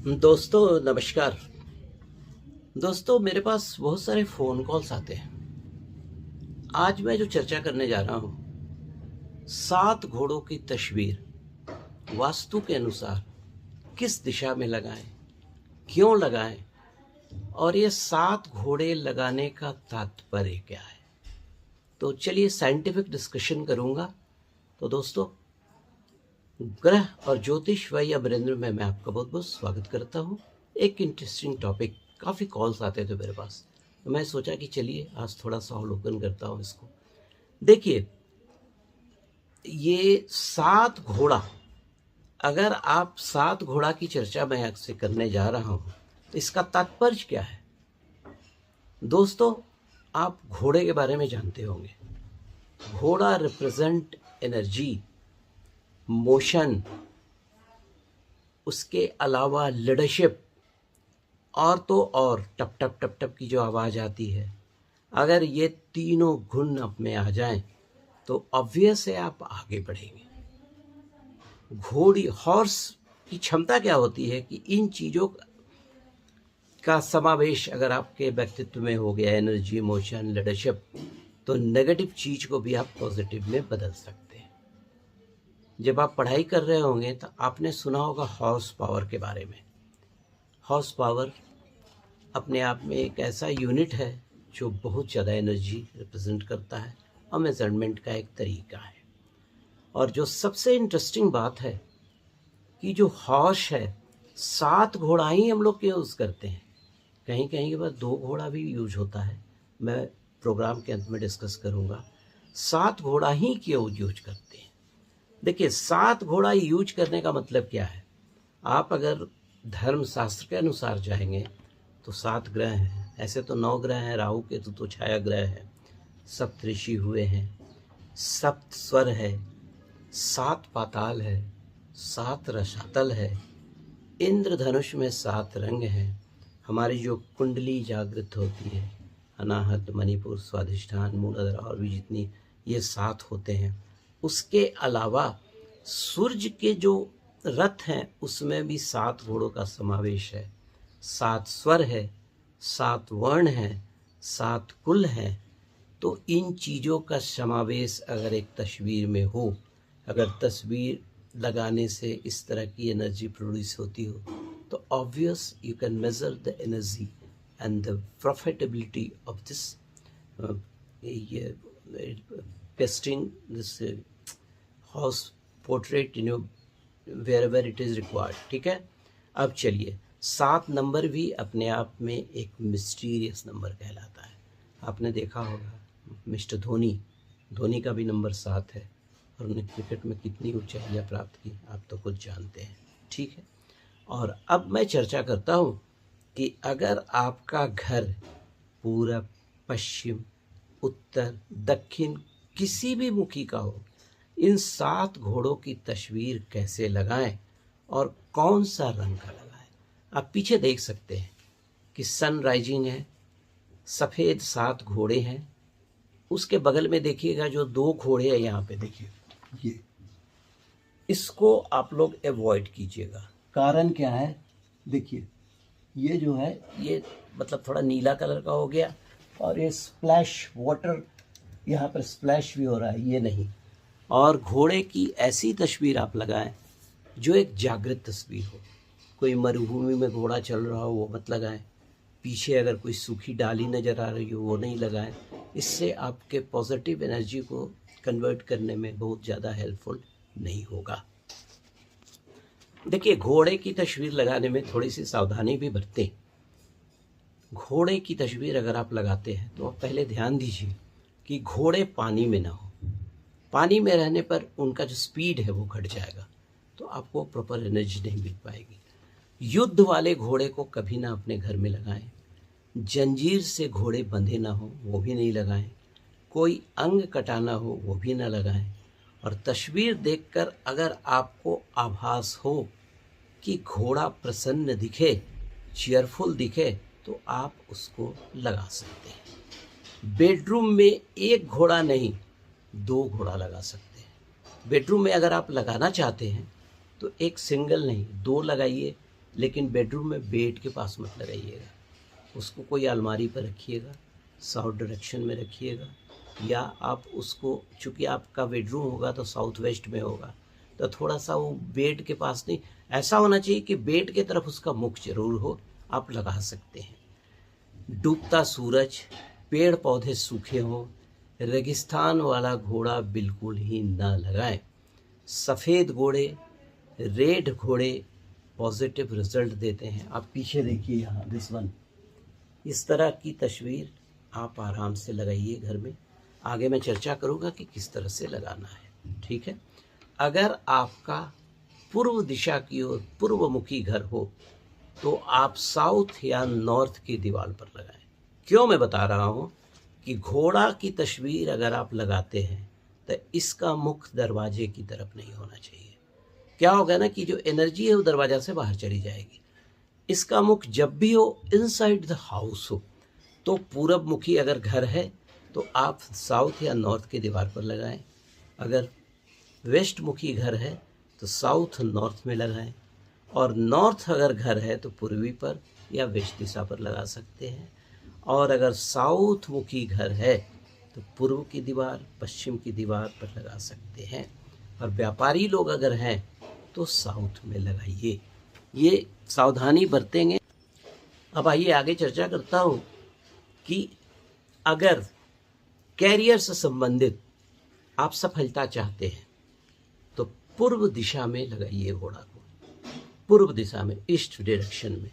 दोस्तों नमस्कार। दोस्तों मेरे पास बहुत सारे फ़ोन कॉल्स आते हैं। आज मैं जो चर्चा करने जा रहा हूँ, 7 घोड़ों की तस्वीर वास्तु के अनुसार किस दिशा में लगाएं, क्यों लगाएं और ये 7 घोड़े लगाने का तात्पर्य क्या है। तो चलिए साइंटिफिक डिस्कशन करूँगा। तो दोस्तों, ग्रह और ज्योतिष वही अमरेंद्र में मैं आपका बहुत बहुत स्वागत करता हूँ। एक इंटरेस्टिंग टॉपिक, काफ़ी कॉल्स आते थे मेरे पास, तो मैं सोचा कि चलिए आज थोड़ा सा अवलोकन करता हूँ इसको। देखिए, ये 7 घोड़ा, अगर आप 7 घोड़ा की चर्चा मैं आपसे करने जा रहा हूँ, इसका तात्पर्य क्या है। दोस्तों, आप घोड़े के बारे में जानते होंगे। घोड़ा रिप्रेजेंट एनर्जी, मोशन, उसके अलावा लीडरशिप, और तो और टप टप टप टप की जो आवाज़ आती है, अगर ये तीनों गुण आप में आ जाएं तो ऑब्वियस है आप आगे बढ़ेंगे। घोड़ी, हॉर्स की क्षमता क्या होती है कि इन चीज़ों का समावेश अगर आपके व्यक्तित्व में हो गया, एनर्जी, इमोशन, लीडरशिप, तो नेगेटिव चीज़ को भी आप पॉजिटिव में बदल सकते हैं। जब आप पढ़ाई कर रहे होंगे तो आपने सुना होगा हॉर्स पावर के बारे में। हॉर्स पावर अपने आप में एक ऐसा यूनिट है जो बहुत ज़्यादा एनर्जी रिप्रेजेंट करता है और मेजरमेंट का एक तरीका है। और जो सबसे इंटरेस्टिंग बात है कि जो हॉर्स है, 7 घोड़ा ही हम लोग यूज़ करते हैं। कहीं कहीं के बाद 2 घोड़ा भी यूज होता है, मैं प्रोग्राम के अंत में डिस्कस करूँगा। 7 घोड़ा ही क्यों यूज करते हैं। देखिए, 7 घोड़ा यूज करने का मतलब क्या है। आप अगर धर्मशास्त्र के अनुसार जाएंगे तो 7 ग्रह हैं। ऐसे तो 9 ग्रह हैं, राहु केतु तो छाया ग्रह है, सप्तऋषि हुए हैं, सप्त स्वर है, 7 पाताल है, 7 रसातल है, इंद्रधनुष में 7 रंग हैं। हमारी जो कुंडली जागृत होती है, अनाहत, मणिपुर, स्वाधिष्ठान, मूलाधार और भी जितनी, ये 7 होते हैं। उसके अलावा सूर्य के जो रथ हैं उसमें भी 7 घोड़ों का समावेश है। 7 स्वर है, 7 वर्ण है, 7 कुल है। तो इन चीज़ों का समावेश अगर एक तस्वीर में हो, अगर तस्वीर लगाने से इस तरह की एनर्जी प्रोड्यूस होती हो, तो obvious you can measure the energy and the profitability of this pasting this house portrait wherever it is required। ठीक है। अब चलिए, 7 नंबर भी अपने आप में एक मिस्टीरियस नंबर कहलाता है। आपने देखा होगा मिस्टर धोनी का भी नंबर 7 है और उन्होंने क्रिकेट में कितनी ऊंचाइयां प्राप्त की आप तो खुद जानते हैं। ठीक है। और अब मैं चर्चा करता हूं कि अगर आपका घर पूरब, पश्चिम, उत्तर, दक्षिण किसी भी मुखी का हो, इन 7 घोड़ों की तस्वीर कैसे लगाएं और कौन सा रंग का लगाएं। आप पीछे देख सकते हैं कि सन राइजिंग है, सफ़ेद 7 घोड़े हैं। उसके बगल में देखिएगा जो 2 घोड़े हैं, यहाँ पे देखिए, ये इसको आप लोग अवॉइड कीजिएगा। कारण क्या है, देखिए ये जो है, ये मतलब थोड़ा नीला कलर का हो गया और ये स्प्लैश वाटर, यहाँ पर स्प्लैश भी हो रहा है, ये नहीं। और घोड़े की ऐसी तस्वीर आप लगाएं जो एक जागृत तस्वीर हो। कोई मरुभूमि में घोड़ा चल रहा हो वो मत लगाएं। पीछे अगर कोई सूखी डाली नज़र आ रही हो वो नहीं लगाएं। इससे आपके पॉजिटिव एनर्जी को कन्वर्ट करने में बहुत ज़्यादा हेल्पफुल नहीं होगा। देखिए, घोड़े की तस्वीर लगाने में थोड़ी सी सावधानी भी बरतें। घोड़े की तस्वीर अगर आप लगाते हैं तो आप पहले ध्यान दीजिए कि घोड़े पानी में ना हो। पानी में रहने पर उनका जो स्पीड है वो घट जाएगा, तो आपको प्रॉपर एनर्जी नहीं मिल पाएगी। युद्ध वाले घोड़े को कभी ना अपने घर में लगाएं। जंजीर से घोड़े बंधे ना हो वो भी नहीं लगाएं। कोई अंग कटाना हो वो भी ना लगाएं। और तस्वीर देखकर अगर आपको आभास हो कि घोड़ा प्रसन्न दिखे, चीयरफुल दिखे, तो आप उसको लगा सकते हैं। बेडरूम में 1 घोड़ा नहीं, 2 घोड़ा लगा सकते हैं। बेडरूम में अगर आप लगाना चाहते हैं तो एक सिंगल नहीं, 2 लगाइए। लेकिन बेडरूम में बेड के पास मत लगाइएगा, उसको कोई अलमारी पर रखिएगा, साउथ डायरेक्शन में रखिएगा, या आप उसको, चूँकि आपका बेडरूम होगा तो साउथ वेस्ट में होगा, तो थोड़ा सा वो बेड के पास नहीं, ऐसा होना चाहिए कि बेड के तरफ उसका मुख जरूर हो, आप लगा सकते हैं। डूबता सूरज, पेड़ पौधे सूखे हों, रेगिस्तान वाला घोड़ा बिल्कुल ही ना लगाएं। सफ़ेद घोड़े, रेड घोड़े पॉजिटिव रिजल्ट देते हैं। आप पीछे देखिए यहाँ दिस वन, इस तरह की तस्वीर आप आराम से लगाइए घर में। आगे मैं चर्चा करूँगा कि किस तरह से लगाना है, ठीक है। अगर आपका पूर्व दिशा की ओर पूर्वमुखी घर हो तो आप साउथ या नॉर्थ की दीवार पर लगाएं। क्यों मैं बता रहा हूँ कि घोड़ा की तस्वीर अगर आप लगाते हैं तो इसका मुख दरवाजे की तरफ नहीं होना चाहिए। क्या होगा ना कि जो एनर्जी है वो दरवाजा से बाहर चली जाएगी। इसका मुख जब भी हो इनसाइड द हाउस हो, तो पूरब मुखी अगर घर है तो आप साउथ या नॉर्थ की दीवार पर लगाएं। अगर वेस्ट मुखी घर है तो साउथ नॉर्थ में लगाएं, और नॉर्थ अगर घर है तो पूर्वी पर या वेस्ट दिशा पर लगा सकते हैं। और अगर साउथ मुखी घर है तो पूर्व की दीवार, पश्चिम की दीवार पर लगा सकते हैं। और व्यापारी लोग अगर हैं तो साउथ में लगाइए, ये सावधानी बरतेंगे। अब आइए आगे चर्चा करता हूँ कि अगर कैरियर से संबंधित आप सफलता चाहते हैं तो पूर्व दिशा में लगाइए घोड़ा को, पूर्व दिशा में, ईस्ट डायरेक्शन में।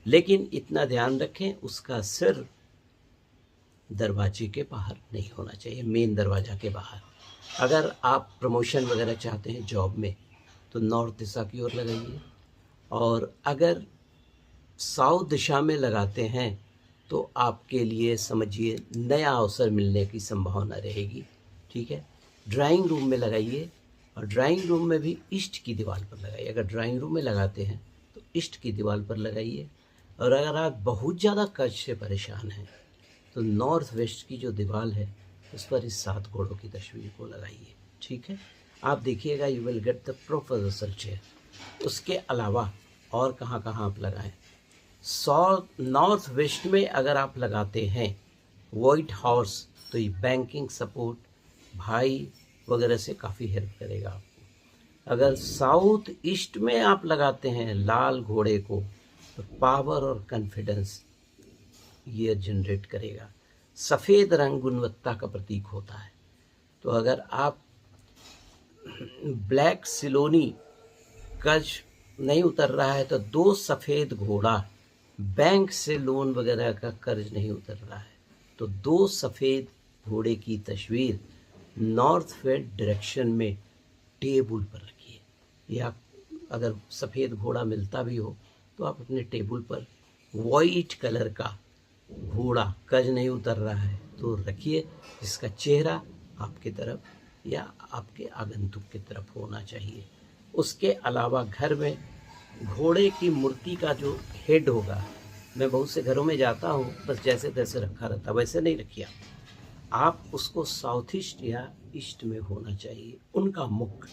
लेकिन इतना ध्यान रखें उसका सिर दरवाजे के बाहर नहीं होना चाहिए, मेन दरवाजा के बाहर। अगर आप प्रमोशन वगैरह चाहते हैं जॉब में तो नॉर्थ दिशा की ओर लगाइए, और अगर साउथ दिशा में लगाते हैं तो आपके लिए समझिए नया अवसर मिलने की संभावना रहेगी, ठीक है। ड्राइंग रूम में लगाइए, और ड्राइंग रूम में भी ईस्ट की दीवार पर लगाइए। अगर ड्राइंग रूम में लगाते हैं तो ईस्ट की दीवार पर लगाइए। और अगर आप बहुत ज़्यादा कर्ज से परेशान हैं तो नॉर्थ वेस्ट की जो दीवार है उस पर इस 7 घोड़ों की तस्वीर को लगाइए, ठीक है। आप देखिएगा, you will get the proper result है। उसके अलावा और कहाँ कहाँ आप लगाएं, नॉर्थ वेस्ट में अगर आप लगाते हैं वाइट हॉर्स तो ये बैंकिंग सपोर्ट, भाई वगैरह से काफ़ी हेल्प करेगा आपको। अगर साउथ ईस्ट में आप लगाते हैं लाल घोड़े को तो पावर और कॉन्फिडेंस ये जनरेट करेगा। सफ़ेद रंग गुणवत्ता का प्रतीक होता है, तो अगर आप ब्लैक सिलोनी कर्ज नहीं उतर रहा है तो 2 सफ़ेद घोड़ा, बैंक से लोन वगैरह का कर्ज नहीं उतर रहा है तो 2 सफ़ेद घोड़े की तस्वीर नॉर्थ वेस्ट डायरेक्शन में टेबल पर रखिए। या अगर सफ़ेद घोड़ा मिलता भी हो तो आप अपने टेबल पर वाइट कलर का घोड़ा कर्ज नहीं उतर रहा है तो रखिए, जिसका चेहरा आपकी तरफ या आपके आगंतुक की तरफ होना चाहिए। उसके अलावा घर में घोड़े की मूर्ति का जो हेड होगा, मैं बहुत से घरों में जाता हूँ बस जैसे तैसे रखा रहता, वैसे नहीं रखिए आप उसको साउथ ईस्ट या ईस्ट में होना चाहिए उनका मुख।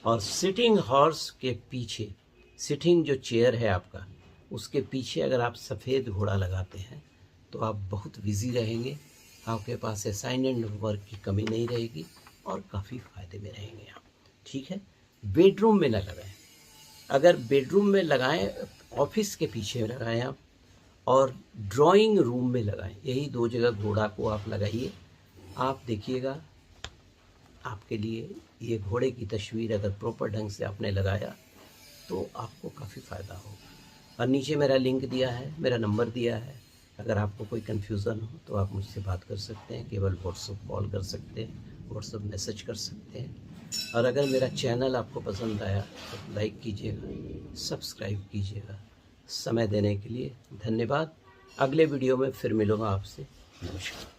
और सिटिंग हॉर्स के पीछे, सिटिंग जो चेयर है आपका, उसके पीछे अगर आप सफ़ेद घोड़ा लगाते हैं तो आप बहुत बिजी रहेंगे, आपके पास असाइनमेंट वर्क की कमी नहीं रहेगी और काफ़ी फ़ायदे में रहेंगे आप, ठीक है। बेडरूम में न लगाएं। अगर बेडरूम में लगाएं, ऑफिस के पीछे लगाएं आप, और ड्राइंग रूम में लगाएं। यही 2 जगह घोड़ा को आप लगाइए। आप देखिएगा आपके लिए ये घोड़े की तस्वीर अगर प्रॉपर ढंग से आपने लगाया तो आपको काफ़ी फ़ायदा होगा। और नीचे मेरा लिंक दिया है, मेरा नंबर दिया है, अगर आपको कोई कन्फ्यूज़न हो तो आप मुझसे बात कर सकते हैं, केवल व्हाट्सएप कॉल कर सकते हैं, व्हाट्सएप मैसेज कर सकते हैं। और अगर मेरा चैनल आपको पसंद आया तो लाइक कीजिएगा, सब्सक्राइब कीजिएगा। समय देने के लिए धन्यवाद। अगले वीडियो में फिर मिलूँगा आपसे। नमस्कार।